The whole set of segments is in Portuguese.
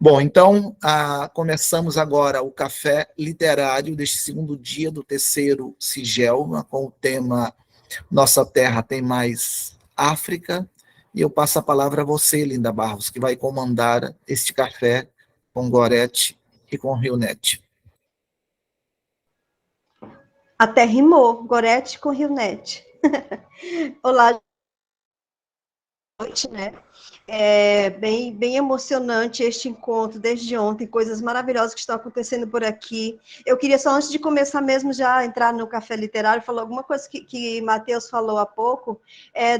Bom, então, começamos agora o café literário deste segundo dia do terceiro Sigelma, com o tema Nossa Terra tem mais África, e eu passo a palavra a você, Linda Barros, que vai comandar este café com Gorete e com Rio Net. Até rimou, Gorete com Rio Net. Olá, noite, né? É bem emocionante este encontro desde ontem, coisas maravilhosas que estão acontecendo por aqui. Eu queria só, antes de começar mesmo, já entrar no Café Literário, falar alguma coisa que Matheus falou há pouco,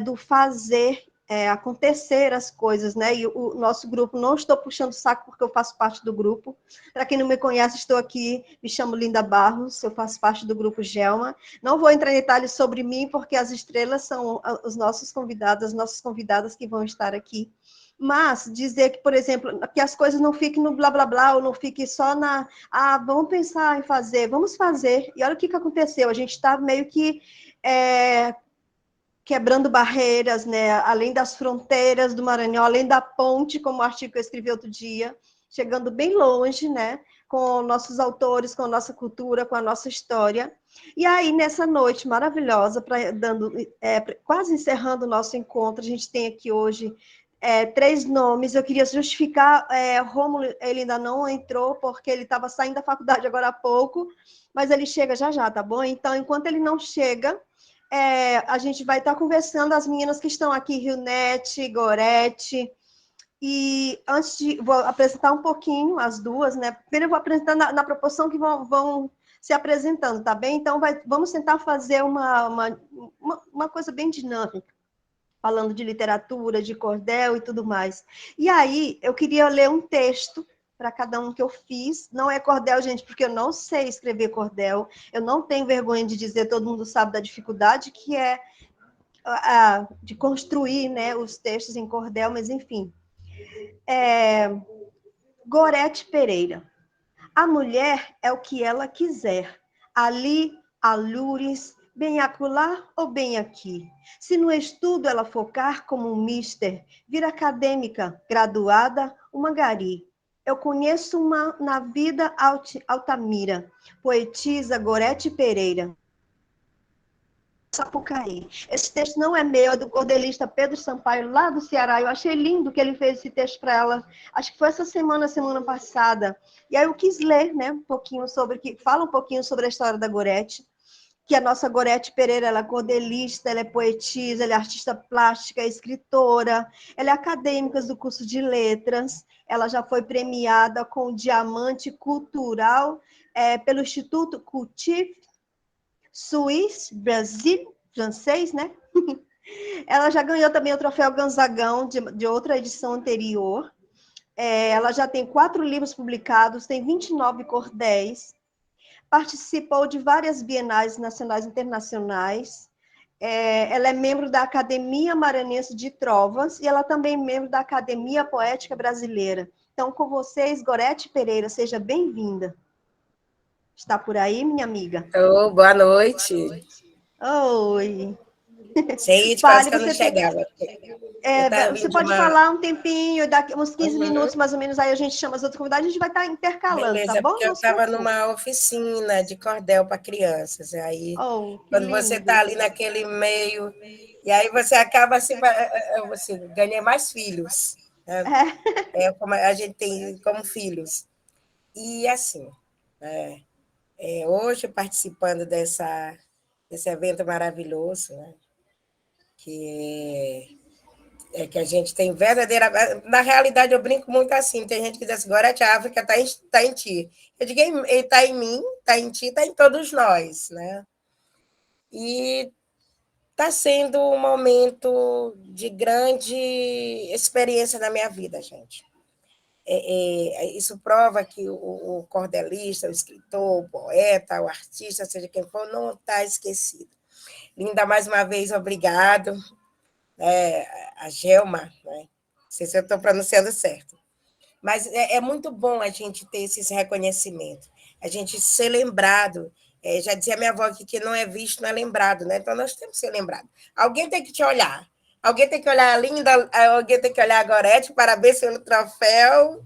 do fazer acontecer as coisas, né? E o nosso grupo, não estou puxando o saco porque eu faço parte do grupo. Para quem não me conhece, estou aqui, me chamo Linda Barros, eu faço parte do grupo Gelma. Não vou entrar em detalhes sobre mim, porque as estrelas são os nossos convidados, as nossas convidadas que vão estar aqui. Mas dizer que, por exemplo, que as coisas não fiquem no blá blá blá, ou não fiquem só na vamos pensar em fazer, vamos fazer. E olha o que aconteceu, a gente está meio que quebrando barreiras, né? Além das fronteiras do Maranhão, além da ponte, como o artigo que eu escrevi outro dia, chegando bem longe, né? Com nossos autores, com a nossa cultura, com a nossa história. E aí, nessa noite maravilhosa, quase encerrando o nosso encontro, a gente tem aqui hoje 3 nomes. Eu queria justificar, Rômulo, ele ainda não entrou, porque ele estava saindo da faculdade agora há pouco, mas ele chega já já, tá bom? Então, enquanto ele não chega, a gente vai estar conversando, as meninas que estão aqui, Rio Net, Gorete, e vou apresentar um pouquinho as duas, né? Primeiro eu vou apresentar na proporção que vão se apresentando, tá bem? Então, vamos tentar fazer uma coisa bem dinâmica, falando de literatura, de cordel e tudo mais. E aí, eu queria ler um texto para cada um que eu fiz. Não é cordel, gente, porque eu não sei escrever cordel. Eu não tenho vergonha de dizer, todo mundo sabe da dificuldade que é de construir, né, os textos em cordel, mas enfim. Gorete Pereira. A mulher é o que ela quiser. Ali, alures, bem acolá ou bem aqui. Se no estudo ela focar como um mister, vir acadêmica, graduada, uma gari. Eu conheço uma na vida Altamira, poetisa Gorete Pereira. Sapucaí. Esse texto não é meu, é do cordelista Pedro Sampaio, lá do Ceará. Eu achei lindo que ele fez esse texto para ela. Acho que foi essa semana passada. E aí eu quis ler, né, fala um pouquinho sobre a história da Gorete, que a nossa Gorete Pereira, ela é cordelista, ela é poetisa, ela é artista plástica, é escritora, ela é acadêmica do curso de letras, ela já foi premiada com o Diamante Cultural pelo Instituto Cultif Suíça, Brasil, francês, né? Ela já ganhou também o troféu Gonzagão de outra edição anterior. Ela já tem 4 livros publicados, tem 29 cordéis, participou de várias bienais nacionais e internacionais. Ela é membro da Academia Maranhense de Trovas e ela também é membro da Academia Poética Brasileira. Então, com vocês, Gorete Pereira, seja bem-vinda. Está por aí, minha amiga? Boa noite. Oi. Sei, quase Fale, que eu não chegava. Você pode falar um tempinho, daqui uns 15 minutos mais ou menos, aí a gente chama as outras convidadas, a gente vai estar intercalando, Beleza, tá bom? porque eu estava numa oficina de cordel para crianças, e aí quando lindo. você está ali naquele meio, e aí você acaba assim, você ganha mais filhos, né? Como a gente tem como filhos. E assim, hoje participando desse evento maravilhoso, né? Que a gente tem verdadeira. Na realidade, eu brinco muito assim. Tem gente que diz assim: agora a África está em ti. Eu digo: ele está em mim, está em ti, está em todos nós. Né? E está sendo um momento de grande experiência na minha vida, gente. Isso prova que o cordelista, o escritor, o poeta, o artista, seja quem for, não está esquecido. Linda, mais uma vez, obrigado. A Gelma, né? Não sei se eu estou pronunciando certo, mas é muito bom a gente ter esse reconhecimento, a gente ser lembrado. Já dizia minha avó aqui que não é visto, não é lembrado, né? Então nós temos que ser lembrados. Alguém tem que te olhar, alguém tem que olhar a Linda, alguém tem que olhar a Gorete, parabéns pelo troféu.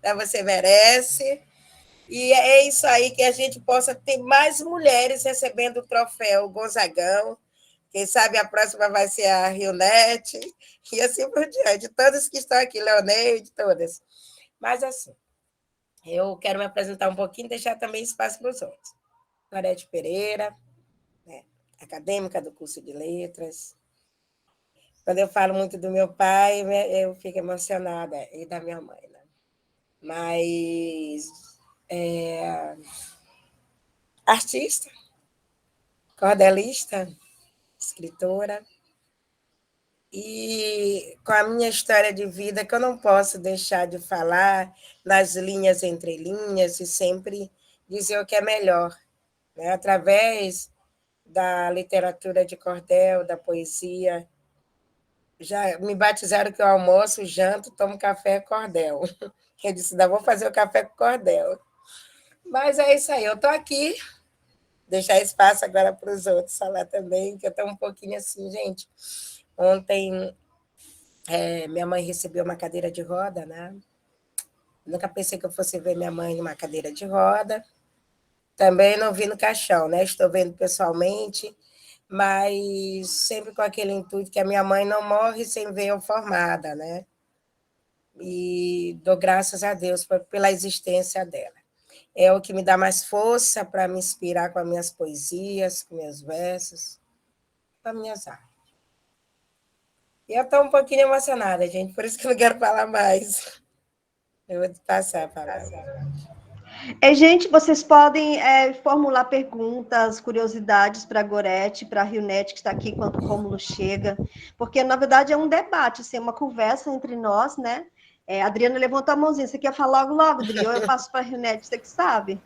Tá? Você merece. E é isso aí, que a gente possa ter mais mulheres recebendo o troféu Gonzagão. Quem sabe a próxima vai ser a Rionete, e assim por diante. Todas que estão aqui, Leoneide, todas. Mas assim, eu quero me apresentar um pouquinho e deixar também espaço para os outros. Gorete Pereira, né, acadêmica do curso de Letras. Quando eu falo muito do meu pai, eu fico emocionada, e da minha mãe, né? Mas artista, cordelista, escritora, e com a minha história de vida, que eu não posso deixar de falar nas linhas entre linhas, e sempre dizer o que é melhor, né? Através da literatura de cordel, da poesia. Já me batizaram que eu almoço, janto, tomo café cordel. Eu disse, ainda vou fazer o café com cordel. Mas é isso aí, eu estou aqui, deixar espaço agora para os outros falar também, que eu estou um pouquinho assim, gente. Ontem, minha mãe recebeu uma cadeira de roda, né? Nunca pensei que eu fosse ver minha mãe numa cadeira de roda. Também não vi no caixão, né? Estou vendo pessoalmente, mas sempre com aquele intuito que a minha mãe não morre sem ver eu formada, né? E dou graças a Deus pela existência dela. É o que me dá mais força para me inspirar com as minhas poesias, com meus versos, com as minhas artes. E eu estou um pouquinho emocionada, gente, por isso que eu não quero falar mais. Eu vou passar a palavra. Gente, vocês podem formular perguntas, curiosidades para a Gorete, para a Rionete, que está aqui enquanto o Rômulo chega, porque, na verdade, é um debate, assim, uma conversa entre nós, né? A Adriana levantou a mãozinha. Você quer falar logo, Adri? Ou eu passo para a Rionete, você que sabe?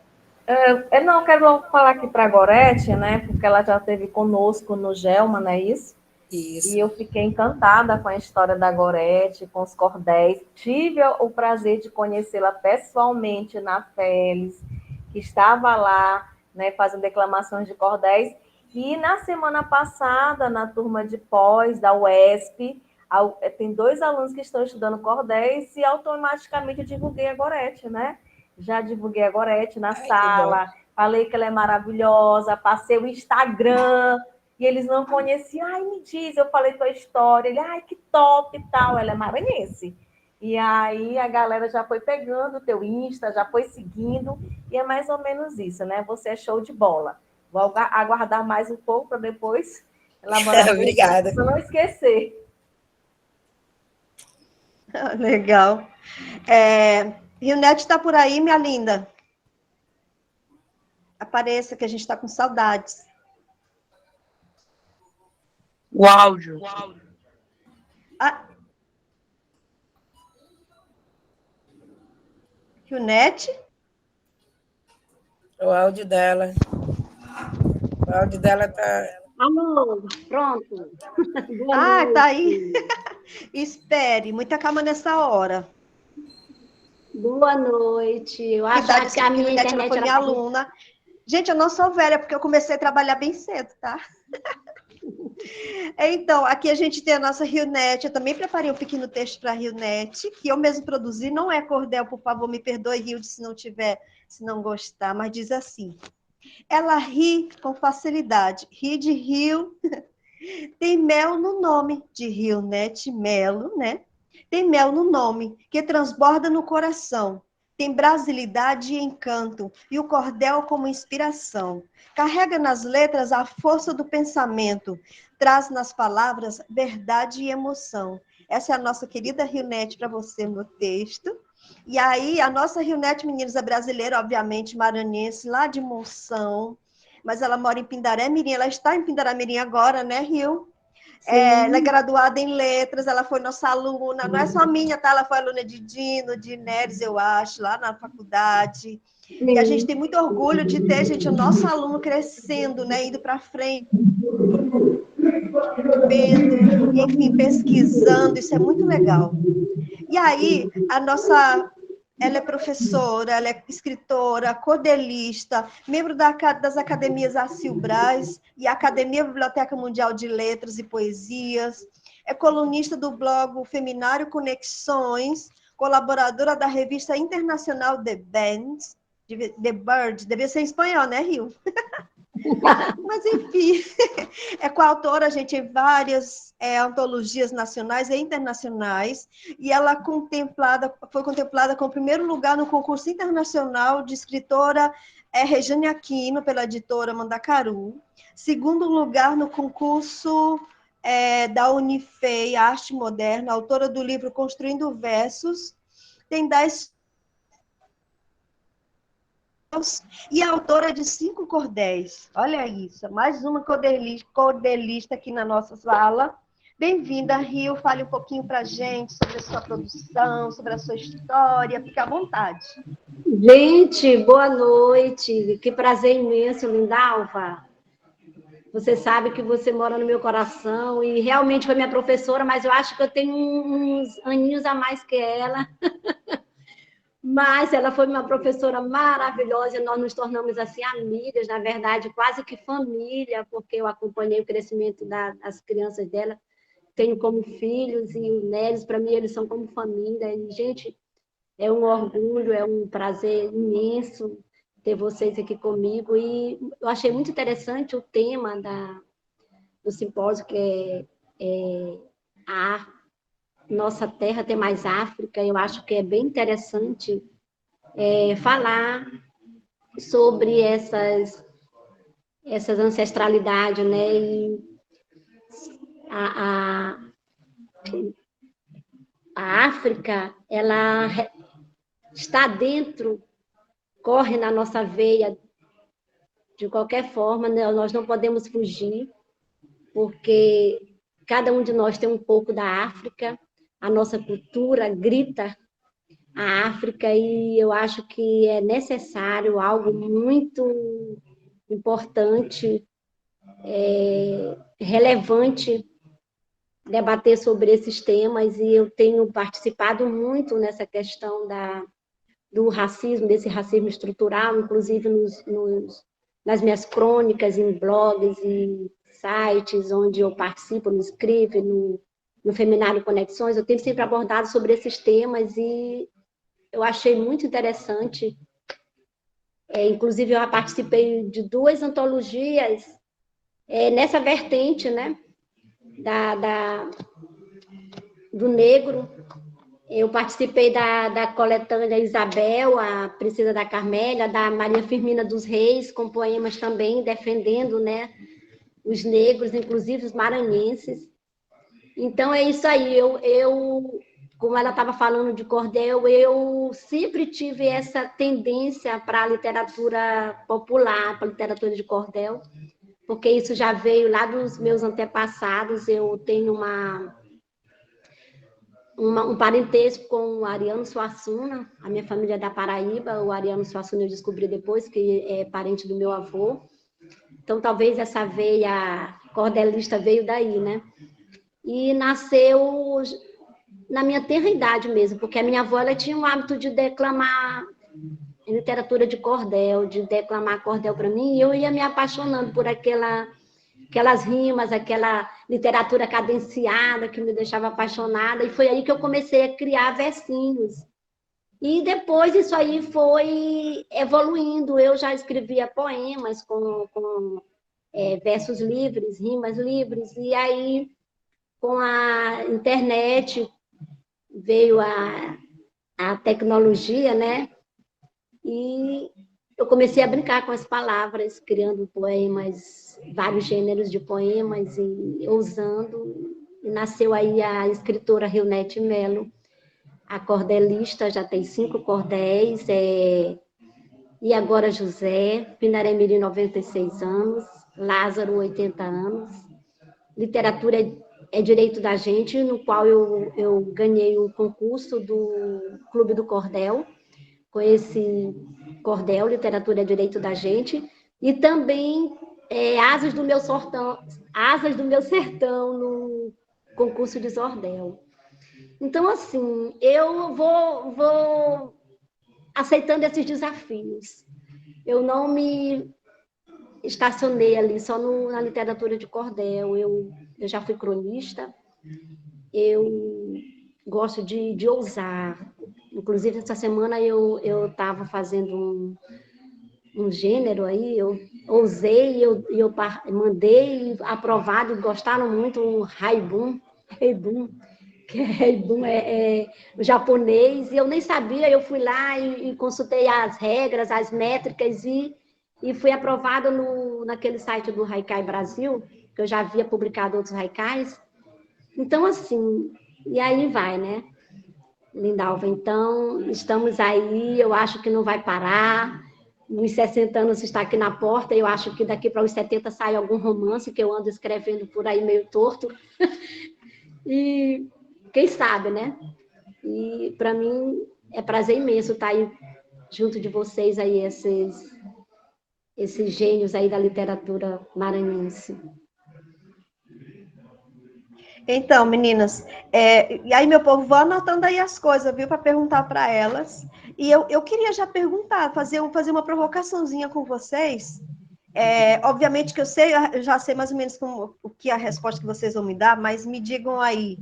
Eu quero logo falar aqui para a Gorete, né? Porque ela já esteve conosco no Gelma, não é isso? Isso. E eu fiquei encantada com a história da Gorete, com os cordéis. Tive o prazer de conhecê-la pessoalmente na Félix, que estava lá, né, fazendo declamações de cordéis. E na semana passada, na turma de pós da UESP, tem 2 alunos que estão estudando cordéis e automaticamente divulguei a Gorete, né? Já divulguei a Gorete na sala, falei que ela é maravilhosa, passei o Instagram, e eles não conheciam. Ai, me diz, eu falei tua história. Ele, ai, que top e tal. Ela é maranhense. E aí a galera já foi pegando o teu Insta, já foi seguindo, e é mais ou menos isso, né? Você é show de bola. Vou aguardar mais um pouco para depois elaborar. Obrigada. Para não esquecer. Legal. Rionete está por aí, minha linda? Apareça, que a gente está com saudades. O áudio. Rionete? O áudio dela. O áudio dela está... Alô, pronto. Boa noite. Tá aí. Espere, muita calma nessa hora. Boa noite. Eu achava que a minha internet ela foi minha aluna. Gente, eu não sou velha, porque eu comecei a trabalhar bem cedo, tá? Então, aqui a gente tem a nossa Rionete. Eu também preparei um pequeno texto para a Rionete, que eu mesmo produzi. Não é cordel, por favor, me perdoe, Hilde, se não gostar, mas diz assim. Ela ri com facilidade, ri de rio. Tem mel no nome de Rionete Melo, né? Tem mel no nome, que transborda no coração. Tem brasilidade e encanto, e o cordel como inspiração. Carrega nas letras a força do pensamento, traz nas palavras verdade e emoção. Essa é a nossa querida Rionete para você no texto. E aí, a nossa Rionete, meninas, é brasileira, obviamente, maranhense, lá de Monção, mas ela mora em Pindaré Mirim, ela está em Pindaré Mirim agora, né, Rio? Ela é graduada em letras, ela foi nossa aluna, não é só minha, tá? Ela foi aluna de Dino, de Neres, eu acho, lá na faculdade. E a gente tem muito orgulho de ter, gente, o nosso aluno crescendo, né, indo para frente, enfim, pesquisando, isso é muito legal. E aí, ela é professora, ela é escritora, cordelista, membro das academias Arcil Braz e Academia Biblioteca Mundial de Letras e Poesias, é colunista do blog Feminário Conexões, colaboradora da revista internacional The Bird, devia ser em espanhol, né, Rio? Mas, enfim, é coautora, gente, em várias antologias nacionais e internacionais, e ela foi contemplada com o primeiro lugar no concurso internacional de escritora Regiane Aquino, pela editora Mandacaru, segundo lugar no concurso da Unifei, Arte Moderna, autora do livro Construindo Versos, tem 10 e autora de 5 cordéis. Olha isso, mais uma cordelista aqui na nossa sala. Bem-vinda, Rio. Fale um pouquinho para a gente sobre a sua produção, sobre a sua história. Fique à vontade. Gente, boa noite. Que prazer imenso, Lindalva. Você sabe que você mora no meu coração e realmente foi minha professora, mas eu acho que eu tenho uns aninhos a mais que ela. Mas ela foi uma professora maravilhosa, nós nos tornamos assim amigas, na verdade, quase que família, porque eu acompanhei o crescimento das crianças dela, tenho como filhos, e o Nélis, para mim, eles são como família. E, gente, é um orgulho, é um prazer imenso ter vocês aqui comigo. E eu achei muito interessante o tema do simpósio, que é a Nossa Terra Tem Mais África. Eu acho que é bem interessante falar sobre essas ancestralidades, né? E a África, ela está dentro, corre na nossa veia, de qualquer forma, né? Nós não podemos fugir, porque cada um de nós tem um pouco da África, a nossa cultura grita a África, e eu acho que é necessário, algo muito importante, relevante, debater sobre esses temas, e eu tenho participado muito nessa questão do racismo, desse racismo estrutural, inclusive nas minhas crônicas, em blogs e sites onde eu participo, no Scrive, no Feminário Conexões, eu tenho sempre abordado sobre esses temas, e eu achei muito interessante. Inclusive, eu participei de 2 antologias nessa vertente, né, do negro. Eu participei da coletânea Isabel, a Princesa da Carmélia, da Maria Firmina dos Reis, com poemas também defendendo, né, os negros, inclusive os maranhenses. Então, é isso aí. Como ela estava falando de cordel, eu sempre tive essa tendência para a literatura popular, para a literatura de cordel, porque isso já veio lá dos meus antepassados. Eu tenho um parentesco com o Ariano Suassuna, a minha família é da Paraíba. O Ariano Suassuna eu descobri depois que é parente do meu avô. Então, talvez essa veia cordelista veio daí, né? E nasceu na minha tenra idade mesmo, porque a minha avó, ela tinha o hábito de declamar literatura de cordel, de declamar cordel para mim, e eu ia me apaixonando por aquelas rimas, aquela literatura cadenciada que me deixava apaixonada, e foi aí que eu comecei a criar versinhos. E depois isso aí foi evoluindo. Eu já escrevia poemas com versos livres, rimas livres, e aí, com a internet, veio a tecnologia, né? E eu comecei a brincar com as palavras, criando poemas, vários gêneros de poemas, e usando. E nasceu aí a escritora Rionete Melo, a cordelista, já tem 5 cordéis, e agora José, Pinaré Mirim, 96 anos, Lázaro, 80 anos. Literatura é direito da gente, no qual eu ganhei o concurso do Clube do Cordel, com esse cordel, Literatura é Direito da Gente, e também Asas do Meu Sertão, no concurso de Zordel. Então, assim, eu vou aceitando esses desafios. Eu não me estacionei ali só na literatura de cordel. Eu já fui cronista, eu gosto de ousar. Inclusive, essa semana eu estava fazendo um gênero aí, eu ousei, eu mandei aprovado, gostaram muito, um Haibun, que Haibun é japonês, e eu nem sabia, eu fui lá e consultei as regras, as métricas, e fui aprovada naquele site do Haikai Brasil, que eu já havia publicado outros haikais. Então, assim, e aí vai, né, Lindalva? Então, estamos aí, eu acho que não vai parar. Os 60 anos está aqui na porta, eu acho que daqui para os 70 sai algum romance que eu ando escrevendo por aí meio torto. E quem sabe, né? E para mim é prazer imenso estar aí junto de vocês aí, esses gênios aí da literatura maranhense. Então, meninas, e aí, meu povo, vou anotando aí as coisas, viu, para perguntar para elas. E eu queria já perguntar, fazer uma provocaçãozinha com vocês. Obviamente que eu já sei mais ou menos o que é a resposta que vocês vão me dar, mas me digam aí,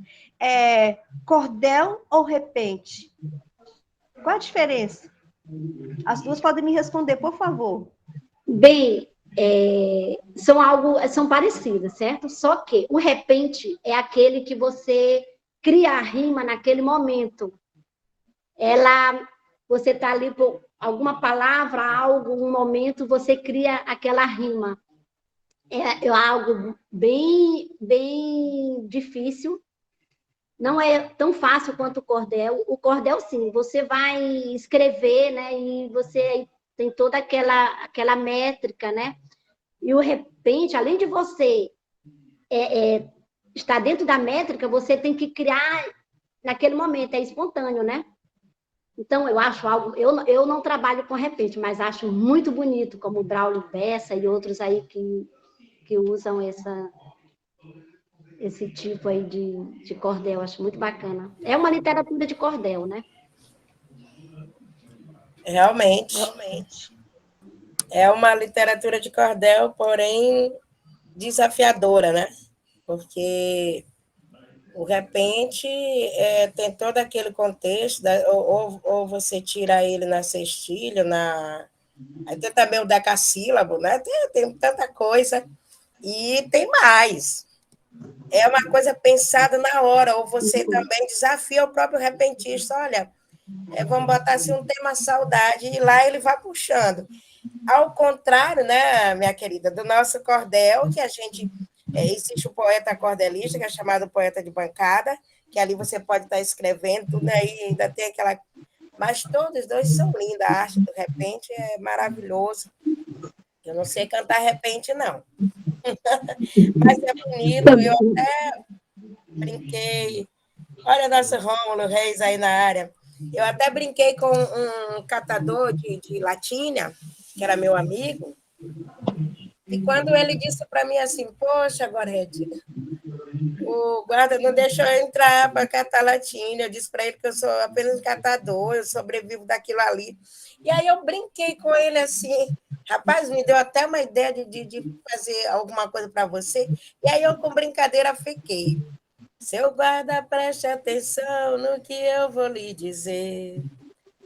cordel ou repente? Qual a diferença? As duas podem me responder, por favor. Bem, são parecidas, certo? Só que o repente é aquele que você cria a rima naquele momento. Você está ali por alguma palavra, algo, um momento, você cria aquela rima. É algo bem, bem difícil. Não é tão fácil quanto o cordel. O cordel, sim, você vai escrever, né? E você tem toda aquela métrica, né? E o repente, além de você estar dentro da métrica, você tem que criar naquele momento, é espontâneo, né? Então, eu acho algo... Eu não trabalho com repente, mas acho muito bonito, como o Braulio Bessa e outros aí que usam esse tipo aí de cordel, acho muito bacana. É uma literatura de cordel, né? Realmente. É uma literatura de cordel, porém desafiadora, né? Porque o repente tem todo aquele contexto, ou você tira ele na cestilha, aí tem também o decassílabo, né? Tem tanta coisa. E tem mais. É uma coisa pensada na hora, ou você também desafia o próprio repentista. Olha, vamos botar assim um tema saudade, e lá ele vai puxando. Ao contrário, né, minha querida, do nosso cordel, que a gente... existe o poeta cordelista, que é chamado poeta de bancada, que ali você pode estar escrevendo, né, e ainda tem aquela... Mas todos dois são lindos, a arte do repente é maravilhoso. Eu não sei cantar repente, não. Mas é bonito, eu até brinquei. Olha o nosso Rômulo Reis aí na área. Eu até brinquei com um catador de latinha, que era meu amigo, e quando ele disse para mim assim, poxa, Gorete, o guarda não deixou eu entrar para catar latinha, eu disse para ele que eu sou apenas catador, eu sobrevivo daquilo ali. E aí eu brinquei com ele assim, rapaz, me deu até uma ideia de fazer alguma coisa para você, e aí eu com brincadeira fiquei. Seu guarda, preste atenção no que eu vou lhe dizer.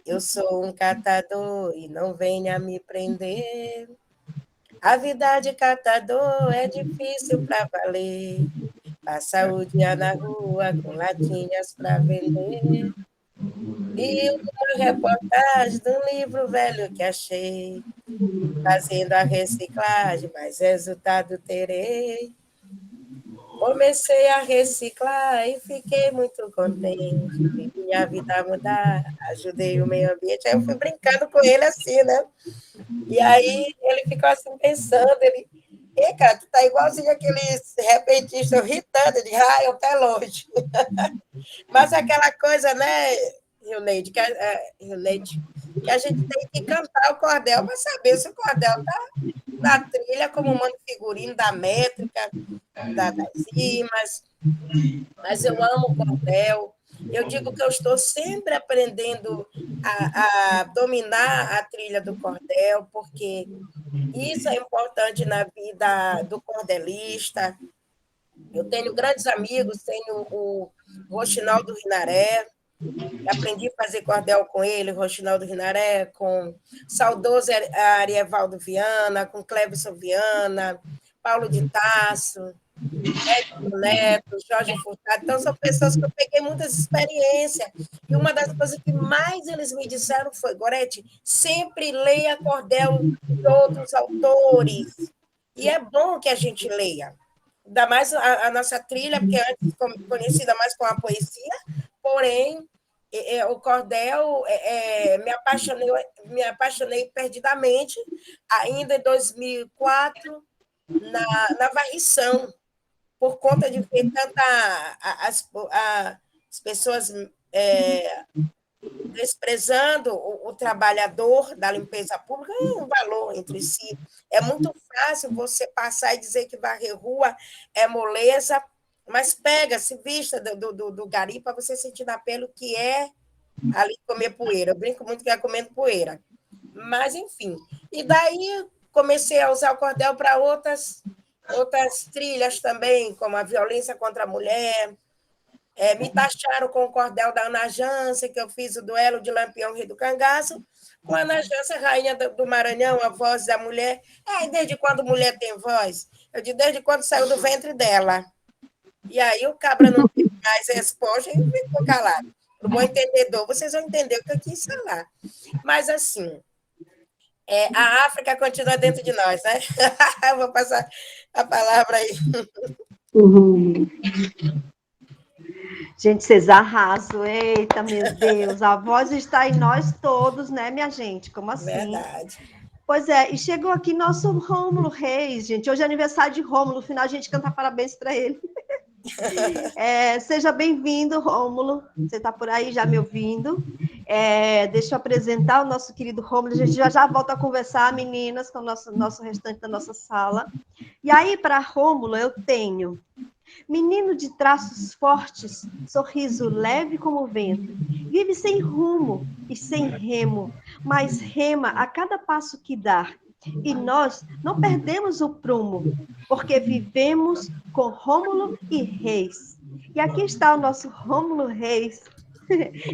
Eu sou um catador e não venha me prender. A vida de catador é difícil para valer. Passa o dia na rua com latinhas para vender. E uma reportagem de um livro velho que achei. Fazendo a reciclagem, mas resultado terei. Comecei a reciclar e fiquei muito contente. Vi minha vida mudar, ajudei o meio ambiente. Aí eu fui brincando com ele assim, né? E aí ele ficou assim pensando, cara, tu tá igualzinho aqueles repentistas irritando, de o pé longe. Mas aquela coisa, né, Rilneide, que a gente tem que cantar o cordel para saber se o cordel tá na trilha, como manda figurino da métrica, das rimas, mas eu amo o cordel. Eu digo que eu estou sempre aprendendo a dominar a trilha do cordel, porque isso é importante na vida do cordelista. Eu tenho grandes amigos, tenho o Rochinol do Rinaré, Aprendi a fazer cordel com ele, Rochinaldo Rinaré, com saudoso Arievaldo Viana, com Cleberson Viana, Paulo de Tasso, Edson Neto, Jorge Furtado. Então, são pessoas que eu peguei muitas experiências. E uma das coisas que mais eles me disseram foi, Gorete, sempre leia cordel de outros autores. E é bom que a gente leia. Ainda mais a nossa trilha, porque antes conhecida mais com a poesia, porém, o cordel, me apaixonei perdidamente, ainda em 2004, na varrição, por conta de ver as pessoas desprezando o trabalhador da limpeza pública, é um valor entre si. É muito fácil você passar e dizer que varrer rua é moleza, mas pega, se vista do gari para você sentir na pele o que é ali comer poeira. Eu brinco muito que é comendo poeira. Mas, enfim. E daí comecei a usar o cordel para outras trilhas também, como a violência contra a mulher. Me taxaram com o cordel da Ana Jância, que eu fiz o duelo de Lampião Rei do Cangaço, com a Ana Jância, rainha do Maranhão, a voz da mulher. E desde quando mulher tem voz? Eu digo, desde quando saiu do ventre dela. E aí o cabra não teve mais resposta e ficou calado. Para o bom entendedor, vocês vão entender o que eu quis falar. Mas, assim, a África continua dentro de nós, né? Eu vou passar a palavra aí. Uhum. Gente, vocês arrasam. Eita, meu Deus, a voz está em nós todos, né, minha gente? Como assim? Verdade. Pois é, e chegou aqui nosso Rômulo Reis, gente. Hoje é aniversário de Rômulo, no final a gente canta parabéns para ele. Seja bem-vindo, Rômulo. Você está por aí já me ouvindo? Deixa eu apresentar o nosso querido Rômulo. A gente já volta a conversar, meninas, com o nosso restante da nossa sala. E aí, para Rômulo, eu tenho menino de traços fortes, sorriso leve como o vento, vive sem rumo e sem remo, mas rema a cada passo que dá. E nós não perdemos o prumo, porque vivemos com Rômulo e Reis. E aqui está o nosso Rômulo Reis.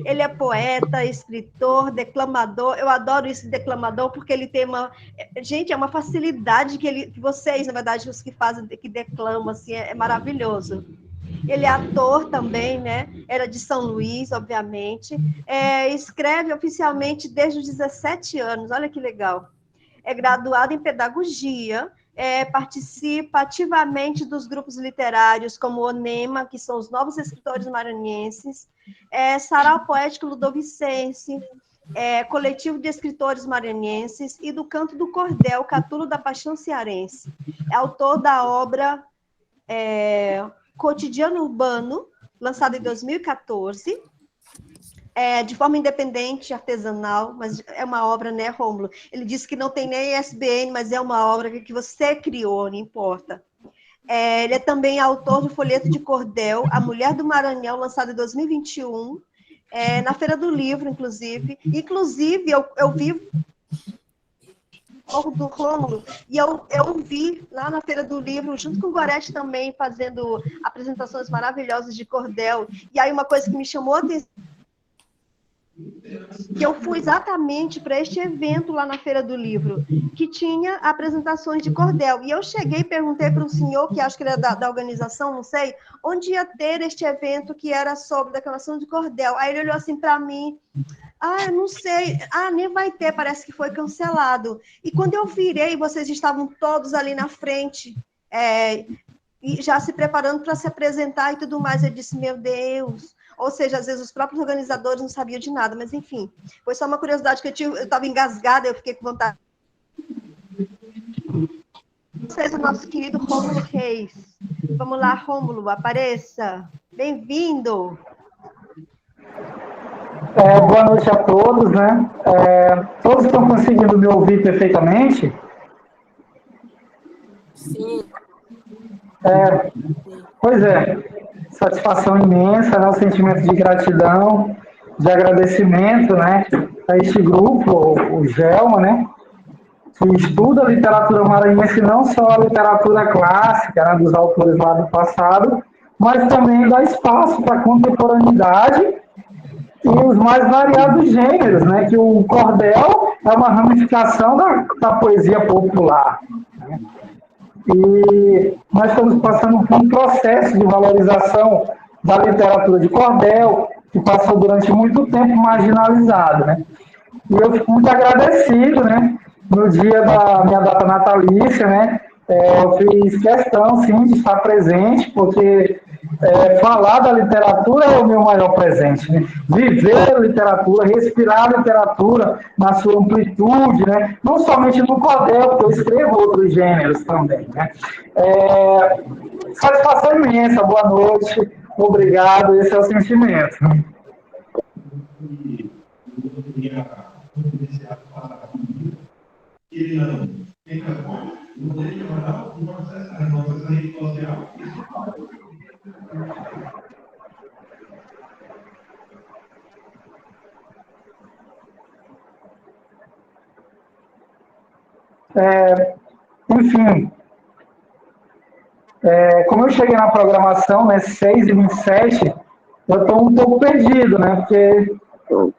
Ele é poeta, escritor, declamador. Eu adoro esse declamador, porque ele tem uma... Gente, é uma facilidade que vocês, na verdade, os que fazem, que declamam, assim, é maravilhoso. Ele é ator também, né? Era de São Luís, obviamente. Escreve oficialmente desde os 17 anos. Olha que legal. É graduado em pedagogia, participa ativamente dos grupos literários como o ONEMA, que são os Novos Escritores Maranhenses, Sarau Poético Ludovicense, Coletivo de Escritores Maranhenses e do Canto do Cordel, Catulo da Paixão Cearense. É autor da obra Cotidiano Urbano, lançada em 2014, de forma independente, artesanal, mas é uma obra, né, Rômulo? Ele disse que não tem nem ISBN, mas é uma obra que você criou, não importa. Ele é também autor do folheto de cordel A Mulher do Maranhão, lançado em 2021, na Feira do Livro, inclusive. Inclusive, eu vi do Rômulo, e eu vi lá na Feira do Livro, junto com o Gorete também, fazendo apresentações maravilhosas de cordel. E aí uma coisa que me chamou a atenção, que eu fui exatamente para este evento lá na Feira do Livro, que tinha apresentações de cordel. E eu cheguei e perguntei para um senhor, que acho que era da organização, não sei, onde ia ter este evento que era sobre declamação de cordel. Aí ele olhou assim para mim, eu não sei, nem vai ter, parece que foi cancelado. E quando eu virei, vocês estavam todos ali na frente, e já se preparando para se apresentar e tudo mais. Eu disse, meu Deus... Ou seja, às vezes os próprios organizadores não sabiam de nada, mas enfim, foi só uma curiosidade que eu tive, eu estava engasgada, eu fiquei com vontade. Vocês, o nosso querido Rômulo Reis. Vamos lá, Rômulo, apareça. Bem-vindo. Boa noite a todos, né? Todos estão conseguindo me ouvir perfeitamente? Sim. Pois satisfação imensa, né? Um sentimento de gratidão, de agradecimento, né? A este grupo, o GELMA, né? Que estuda a literatura maranhense, não só a literatura clássica, né? Dos autores lá do passado, mas também dá espaço para a contemporaneidade e os mais variados gêneros, né? Que o cordel é uma ramificação da poesia popular. Né? E nós estamos passando por um processo de valorização da literatura de cordel, que passou durante muito tempo marginalizado, né? E eu fico muito agradecido, né? No dia da minha data natalícia, né? Eu fiz questão, sim, de estar presente, porque falar da literatura é o meu maior presente, né? Viver a literatura, respirar a literatura na sua amplitude, né? Não somente no cordel, porque eu escrevo outros gêneros também, né? Satisfação imensa, boa noite, obrigado, esse é o sentimento. Enfim, como eu cheguei na programação, né, 6h27, eu estou um pouco perdido, né, porque eu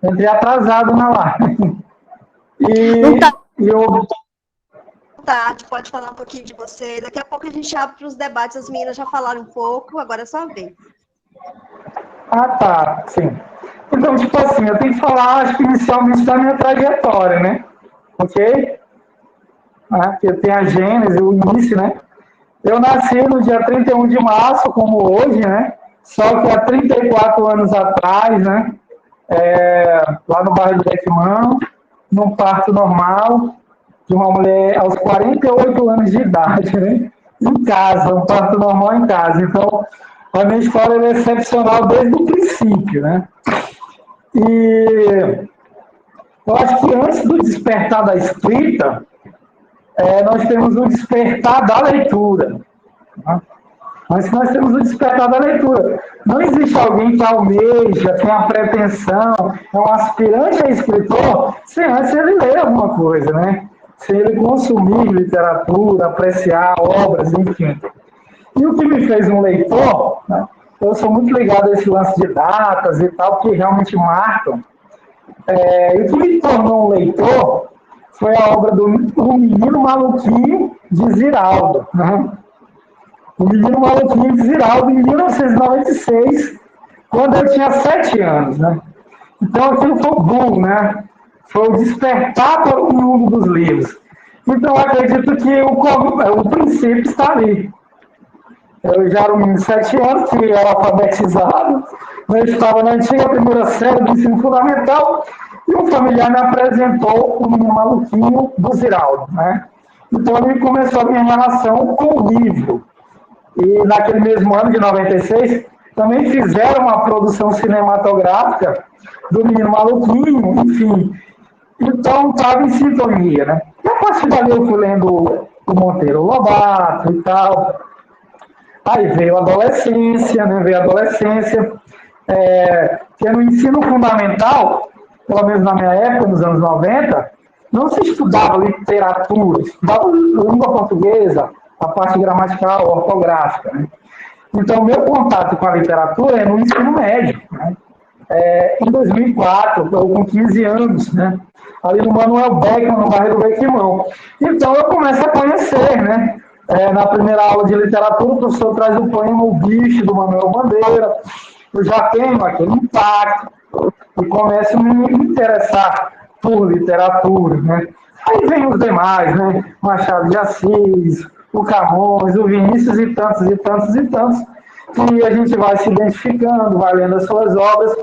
entrei atrasado na live. E eu... Tarde, pode falar um pouquinho de você. Daqui a pouco a gente abre para os debates, as meninas já falaram um pouco, agora é só ver. Ah, tá, sim. Então, tipo assim, eu tenho que falar, acho que inicialmente da minha trajetória, né? Ok? Que tem a gênese, o início, né? Eu nasci no dia 31 de março, como hoje, né? Só que há 34 anos atrás, né? Lá no bairro do Bequimão, num parto normal, de uma mulher aos 48 anos de idade, né? Em casa, um parto normal em casa. Então, a minha história é excepcional desde o princípio, né? E eu acho que antes do despertar da escrita, nós temos o despertar da leitura. Né? Mas nós temos o despertar da leitura. Não existe alguém que almeja, tem a pretensão, é um aspirante a escritor, sem antes ele ler alguma coisa, né? Sem ele consumir literatura, apreciar obras, enfim. E o que me fez um leitor, né? Eu sou muito ligado a esse lance de datas e tal, que realmente marcam. E o que me tornou um leitor foi a obra do Menino Maluquinho de Ziraldo, né? O Menino Maluquinho de Ziraldo, em 1996, quando eu tinha 7 anos, né? Então, aquilo foi o boom, né? Foi o despertar para o mundo dos livros. Então, eu acredito que o princípio está ali. Eu já era um menino de 7 anos, que era alfabetizado, eu estava na antiga primeira série do ensino fundamental, e um familiar me apresentou o Menino Maluquinho do Ziraldo, né? Então, ali começou a minha relação com o livro. E naquele mesmo ano de 96, também fizeram uma produção cinematográfica do Menino Maluquinho, enfim. Então, estava em sintonia, né? E a partir dali eu fui lendo o Monteiro Lobato e tal. Aí veio a adolescência, né? Que no ensino fundamental, pelo menos na minha época, nos anos 90, não se estudava literatura, estudava língua portuguesa, a parte gramatical, ortográfica, né? Então, o meu contato com a literatura é no ensino médio, né? Em 2004, eu com 15 anos, né? Ali no Manuel Beckman, no bairro do Bequimão. Então, eu começo a conhecer, né? Na primeira aula de literatura, o professor traz o poema O Bicho, do Manuel Bandeira. Eu já tenho aquele impacto e começo a me interessar por literatura, né? Aí vem os demais, né? Machado de Assis, o Camões, o Vinícius e tantos, que a gente vai se identificando, vai lendo as suas obras.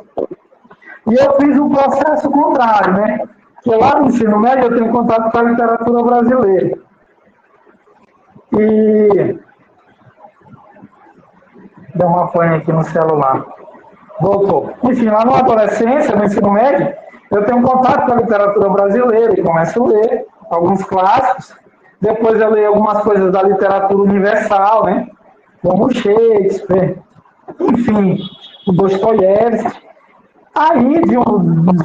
E eu fiz um processo contrário, né? Que lá no ensino médio eu tenho contato com a literatura brasileira. E deu uma pane aqui no celular. Voltou. Enfim, lá na adolescência, no ensino médio, eu tenho contato com a literatura brasileira e começo a ler alguns clássicos. Depois eu leio algumas coisas da literatura universal, né? Como Shakespeare, enfim, o Dostoiévski. Aí,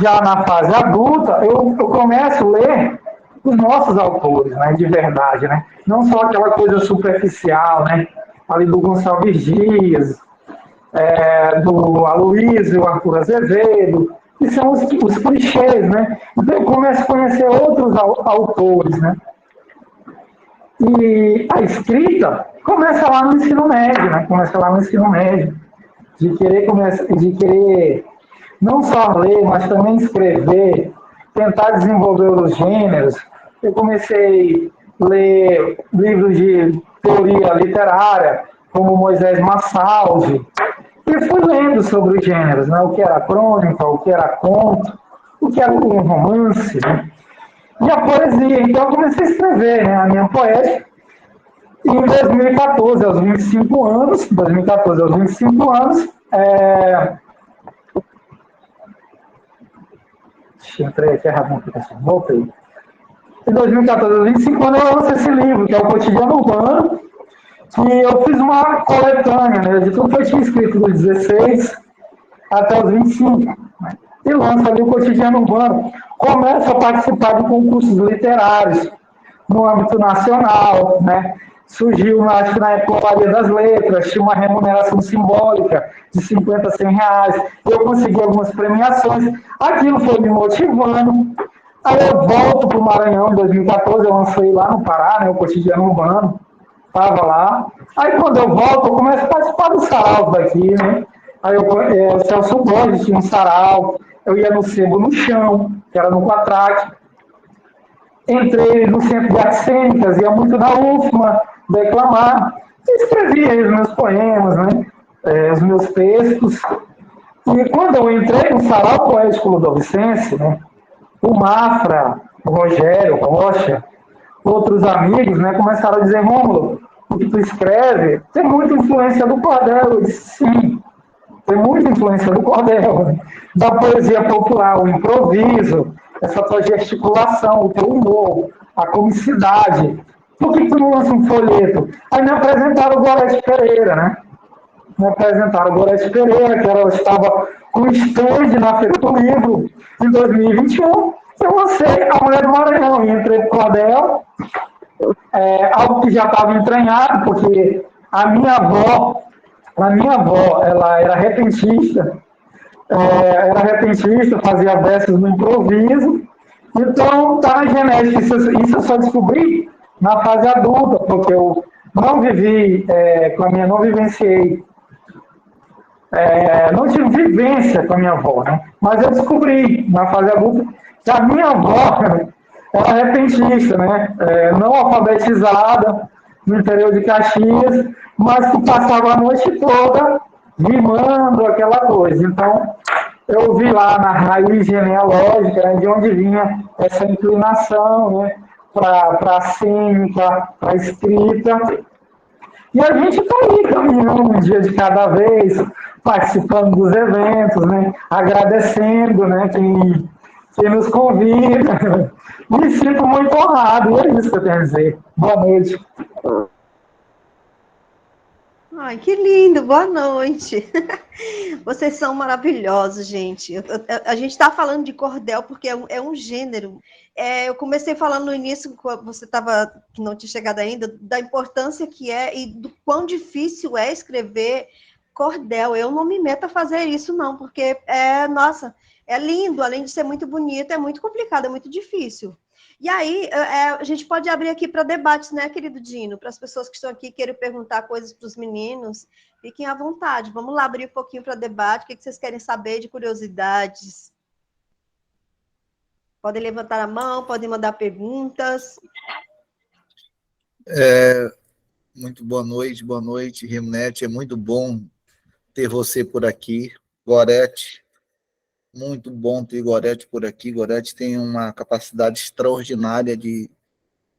já na fase adulta, eu começo a ler os nossos autores, né, de verdade, né? Não só aquela coisa superficial, né? Ali do Gonçalves Dias, do Aloysio, Arthur Azevedo, que são os clichês, né? Então eu começo a conhecer outros autores, né? E a escrita começa lá no ensino médio, né? Começa lá no ensino médio, de querer não só ler, mas também escrever, tentar desenvolver os gêneros. Eu comecei a ler livros de teoria literária, como Moisés Massaldi, e fui lendo sobre os gêneros, né? O que era crônica, o que era conto, o que era um romance, né? E a poesia. Então, eu comecei a escrever, né, a minha poética. E em 2014, aos 25 anos, entrei aqui errado, voltei. Em 2014, aos 25 anos, eu lancei esse livro, que é o Cotidiano Urbano, que eu fiz uma coletânea, né, de tudo que eu tinha escrito dos 16 até os 25. Né, e lança ali o Cotidiano Urbano. Começa a participar de concursos literários no âmbito nacional, né? Surgiu, acho que na época, a Maria das Letras, tinha uma remuneração simbólica de 50 a 100 reais. Eu consegui algumas premiações. Aquilo foi me motivando. Aí eu volto para o Maranhão em 2014, eu lancei lá no Pará, né, o Cotidiano Urbano, estava lá. Aí quando eu volto, eu começo a participar dos saraus daqui, né? Aí o Celso Borges tinha um sarau, eu ia no Sebo no Chão, que era no Quatraque. Entrei no Centro de Artes Cênicas, ia muito na UFMA, declamar. Escrevia os meus poemas, né? Os meus textos. E quando eu entrei no Sarau Poético Ludovicense, né? O Mafra, o Rogério Rocha, outros amigos, né, começaram a dizer: Rômulo, o que tu escreve tem muita influência do cordel. Eu disse: sim, tem muita influência do cordel, né? Da poesia popular, o improviso, essa tua gesticulação, o teu humor, a comicidade. Por que tu não lança um folheto? Aí me apresentaram o Gorete Pereira, né? Que ela estava com stand na Feira do Livro em 2021. Eu lancei A Mulher do Maranhão e entrei pro cordel, algo que já estava entranhado, porque a minha avó, ela era repentista, fazia versos no improviso. Então, tá na genética. Isso eu só descobri na fase adulta, porque eu não vivenciei, não tive vivência com a minha avó, né? Mas eu descobri na fase adulta que a minha avó era repentista, né? Não alfabetizada, no interior de Caxias, mas que passava a noite toda rimando aquela coisa. Então, eu vi lá na raiz genealógica, né, de onde vinha essa inclinação, né, para a cênica, para a escrita. E a gente está aí caminhando um dia de cada vez, participando dos eventos, né, agradecendo, né, quem nos convida. Me sinto muito honrado, e é isso que eu tenho a dizer. Boa noite. Ai, que lindo, boa noite. Vocês são maravilhosos, gente. A gente está falando de cordel porque é um gênero. Eu comecei falando no início, quando você estava, que não tinha chegado ainda, da importância que é e do quão difícil é escrever cordel. Eu não me meto a fazer isso, não, porque, nossa, é lindo, além de ser muito bonito, é muito complicado, é muito difícil. E aí, a gente pode abrir aqui para debates, né, querido Dino? Para as pessoas que estão aqui querem perguntar coisas para os meninos, fiquem à vontade. Vamos lá abrir um pouquinho para debate. O que vocês querem saber de curiosidades? Podem levantar a mão, podem mandar perguntas. Muito boa noite, Remunete. É muito bom ter você por aqui, Gorete. Muito bom ter Gorete por aqui. Gorete tem uma capacidade extraordinária de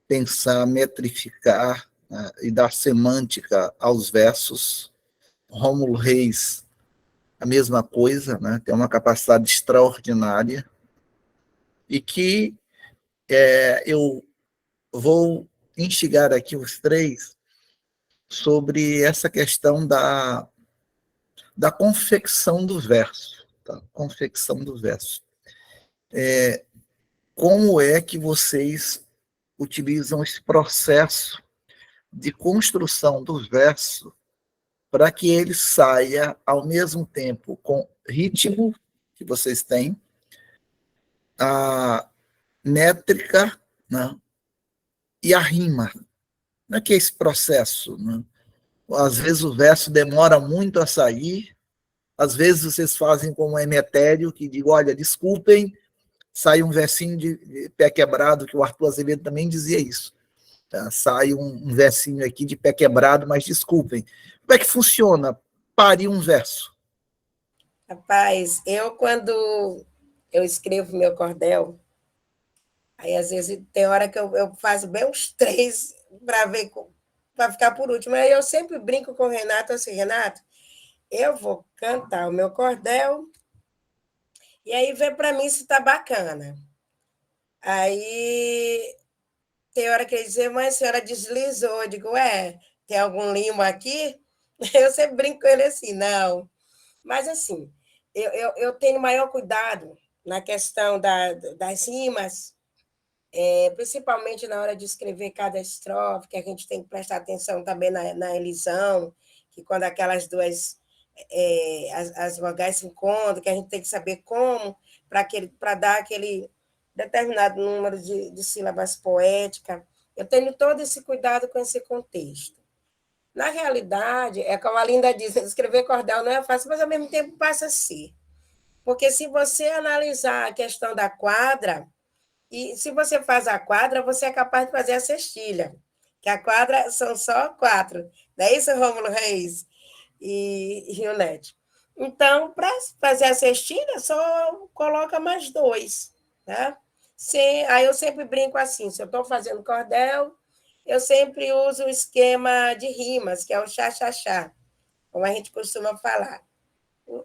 pensar, metrificar, né, e dar semântica aos versos. Rômulo Reis, a mesma coisa, né, tem uma capacidade extraordinária. E que eu vou instigar aqui os três sobre essa questão da confecção do verso. Tá? Confecção do verso. Como é que vocês utilizam esse processo de construção do verso para que ele saia ao mesmo tempo com ritmo que vocês têm, a métrica, né, e a rima. Como é que é esse processo? Né? Às vezes o verso demora muito a sair, às vezes vocês fazem como Emetério, que diz, olha, desculpem, sai um versinho de pé quebrado, que o Arthur Azevedo também dizia isso. Tá? Sai um versinho aqui de pé quebrado, mas desculpem. Como é que funciona? Pare um verso. Rapaz, quando eu escrevo meu cordel, aí às vezes tem hora que eu faço bem uns 3 para ver, para ficar por último. Aí eu sempre brinco com o Renato, assim, Renato, eu vou cantar o meu cordel e aí vê para mim se está bacana. Aí tem hora que ele diz, mas a senhora deslizou. Eu digo, tem algum limo aqui? Eu sempre brinco com ele assim, não. Mas, assim, eu tenho maior cuidado na questão das rimas, principalmente na hora de escrever cada estrofe, que a gente tem que prestar atenção também na elisão, que quando aquelas duas as vogais se encontram, que a gente tem que saber como, para dar aquele determinado número de sílabas poéticas. Eu tenho todo esse cuidado com esse contexto. Na realidade, é como a Linda diz, escrever cordel não é fácil, mas ao mesmo tempo passa a ser. Porque se você analisar a questão da quadra, e se você faz a quadra, você é capaz de fazer a cestilha, que a quadra são só 4. Não é isso, Rômulo Reis e Rionete? Então, para fazer a cestilha, só coloca mais 2. Né? Aí eu sempre brinco assim, se eu estou fazendo cordel, eu sempre uso o esquema de rimas, que é o chá-chá-chá, como a gente costuma falar. O